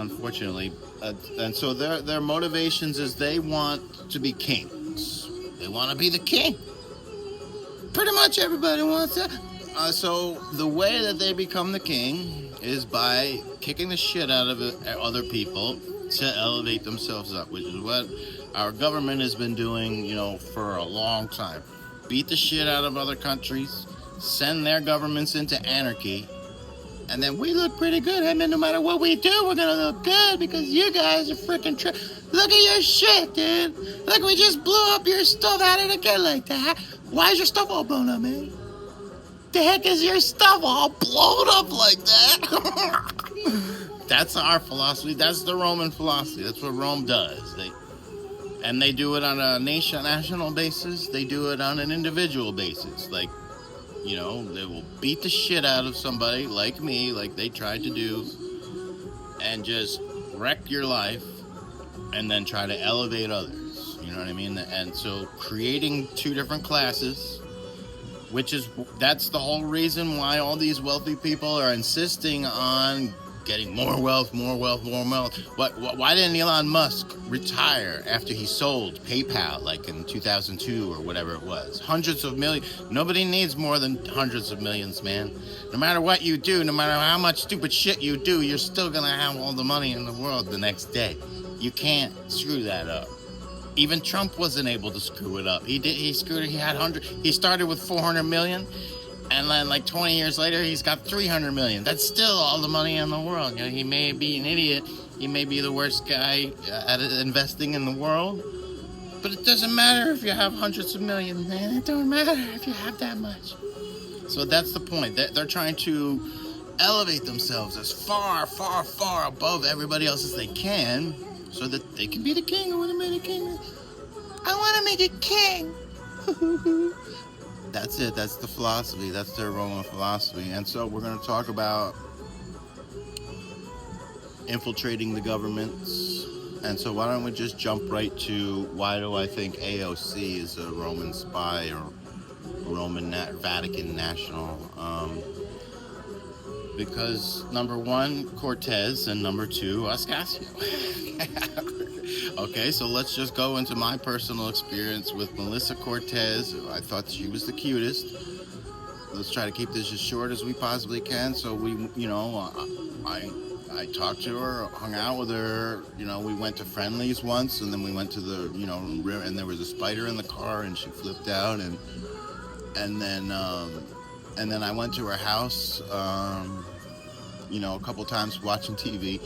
unfortunately. And so their motivations is they want to be kings. They want to be the king. Pretty much everybody wants that. So the way that they become the king is by kicking the shit out of other people to elevate themselves up, which is what our government has been doing, for a long time. Beat the shit out of other countries, send their governments into anarchy, and then we look pretty good. I mean, no matter what we do, we're gonna look good because you guys are freaking look at your shit, dude. Look, we just blew up your stuff. How did it get like that? Why is your stuff all blown up, man? The heck is your stuff all blown up like that? That's our philosophy. That's the Roman philosophy. That's what Rome does. They do it on a national basis. They do it on an individual basis. Like, they will beat the shit out of somebody like me, like they tried to do, and just wreck your life, and then try to elevate others. You know what I mean? And so creating two different classes, that's the whole reason why all these wealthy people are insisting on getting more wealth. Why didn't Elon Musk retire after he sold PayPal, like in 2002 or whatever it was? Hundreds of millions. Nobody needs more than hundreds of millions, man. No matter what you do, no matter how much stupid shit you do, you're still gonna have all the money in the world the next day. You can't screw that up. Even Trump wasn't able to screw it up. He screwed it. He had He started with 400 million. And then, like 20 years later, he's got 300 million. That's still all the money in the world. He may be an idiot. He may be the worst guy at investing in the world. But it doesn't matter if you have hundreds of millions, man. It don't matter if you have that much. So that's the point. They're trying to elevate themselves as far, far, far above everybody else as they can, so that they can be the king. I want to make a king. I want to make a king. That's it. That's the philosophy. That's their Roman philosophy. And so we're going to talk about infiltrating the governments. And so why don't we just jump right to why do I think AOC is a Roman spy or Roman Vatican national? Because number one, Cortez, and number two, Ascasio. Okay, so let's just go into my personal experience with Melissa Cortez. I thought she was the cutest. Let's try to keep this as short as we possibly can. So I talked to her, hung out with her. We went to Friendly's once, and then we went to the, and there was a spider in the car, and she flipped out, and then I went to her house, a couple times watching TV.